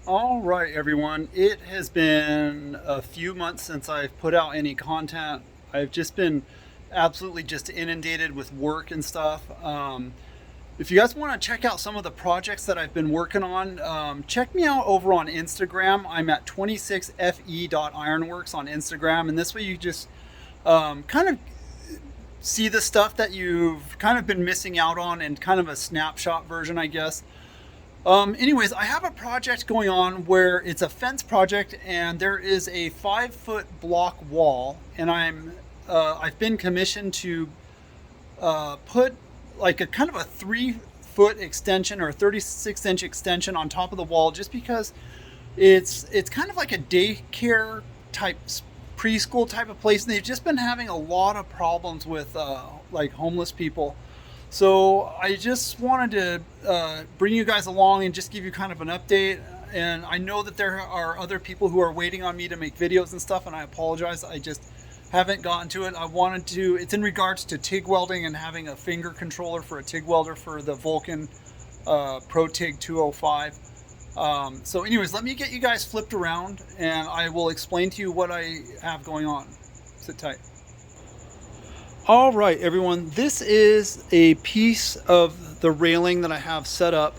All right, everyone. It has been a few months since I've put out any content. I've just been absolutely just inundated with work and stuff. If you guys want to check out some of the projects that I've been working on, check me out over on Instagram. I'm at 26fe.ironworks on Instagram, and this way you just kind of see the stuff that you've kind of been missing out on in kind of a snapshot version, I guess. Anyways, I have a project going on where it's a fence project, and there is a 5 foot block wall, and I've been commissioned to put like a kind of a 3 foot extension or a 36-inch extension on top of the wall, just because it's kind of like a daycare type preschool type of place, and they've just been having a lot of problems with like homeless people. So I just wanted to bring you guys along and just give you kind of an update. And I know that there are other people who are waiting on me to make videos and stuff, and I apologize. I just haven't gotten to it. I wanted to. It's in regards to TIG welding and having a finger controller for a TIG welder for the Vulcan Pro TIG 205. So anyways, let me get you guys flipped around, and I will explain to you what I have going on. Sit tight. All right, everyone, this is a piece of the railing that I have set up.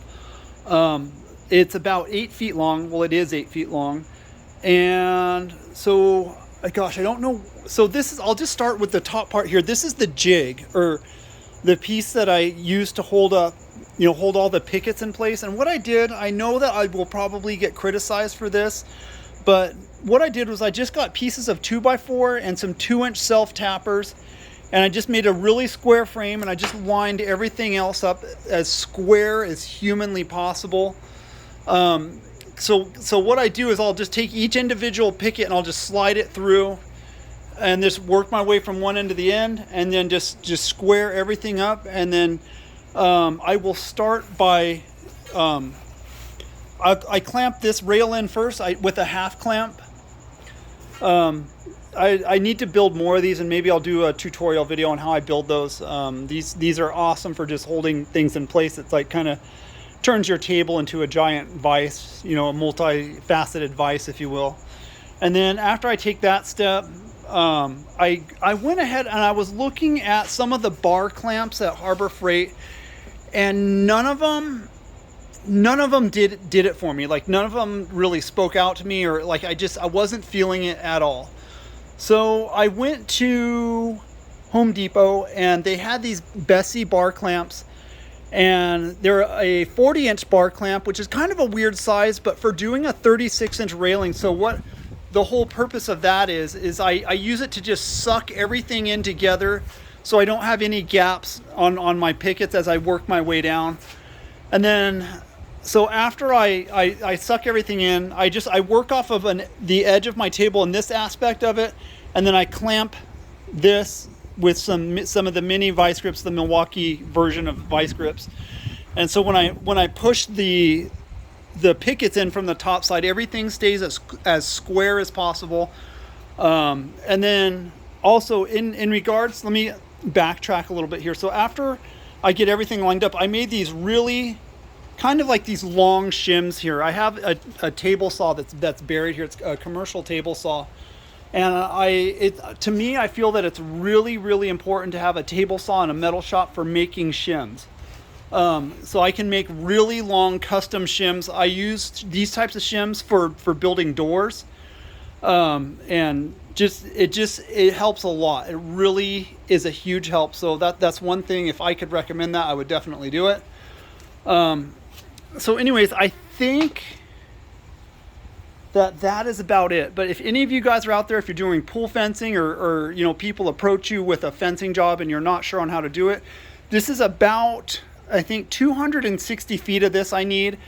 It's about 8 feet long. Well, it is 8 feet long. And so, gosh, I don't know. So this is, I'll just start with the top part here. This is the jig, or the piece that I use to hold up, hold all the pickets in place. And what I did, I know that I will probably get criticized for this, but what I did was I just got pieces of 2x4 and some 2-inch self tappers, and I just made a really square frame, and I just lined everything else up as square as humanly possible. So what I do is I'll just take each individual picket and I'll just slide it through, and just work my way from one end to the end, and then just square everything up. And then I will start by I clamp this rail in first with a half clamp. I need to build more of these, and maybe I'll do a tutorial video on how I build those. These are awesome for just holding things in place. It's like kind of turns your table into a giant vise, a multi-faceted vise, if you will. And then after I take that step, I went ahead and I was looking at some of the bar clamps at Harbor Freight, and none of them did it for me. Like, none of them really spoke out to me, or like I wasn't feeling it at all. So I went to Home Depot, and they had these Bessey bar clamps, and they're a 40-inch bar clamp, which is kind of a weird size, but for doing a 36-inch railing. So what the whole purpose of that is I use it to just suck everything in together, so I don't have any gaps on my pickets as I work my way down. And then, so after I suck everything in, I work off of the edge of my table in this aspect of it, and then I clamp this with some of the mini vice grips, the Milwaukee version of vice grips. And so when I push the pickets in from the top side, everything stays as square as possible. And then also in regards, let me backtrack a little bit here. So after I get everything lined up, I made these really kind of like these long shims here. I have a table saw that's buried here. It's a commercial table saw. And to me, I feel that it's really, really important to have a table saw in a metal shop for making shims. So I can make really long custom shims. I use these types of shims for building doors. And it helps a lot. It really is a huge help. So that's one thing. If I could recommend that, I would definitely do it. So anyways, I think that is about it. But if any of you guys are out there, if you're doing pool fencing, or people approach you with a fencing job and you're not sure on how to do it, this is about, I think, 260 feet of this I need,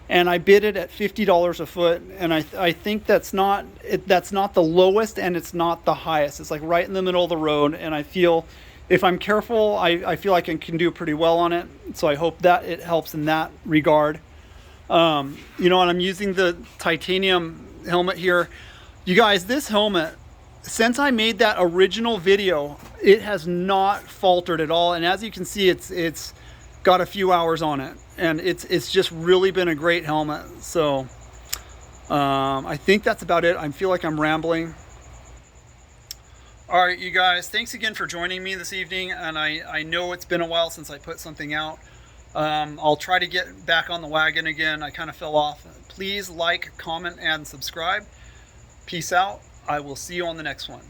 and I bid it at $50 a foot. And I think that's not the lowest, and it's not the highest. It's like right in the middle of the road, and I feel if I'm careful, I feel like I can do pretty well on it. So I hope that it helps in that regard. And I'm using the titanium helmet here. You guys, this helmet, since I made that original video, it has not faltered at all. And as you can see, it's got a few hours on it, and it's just really been a great helmet. So I think that's about it. I feel like I'm rambling. All right, you guys, thanks again for joining me this evening. And I know it's been a while since I put something out. I'll try to get back on the wagon again. I kind of fell off. Please like, comment, and subscribe. Peace out. I will see you on the next one.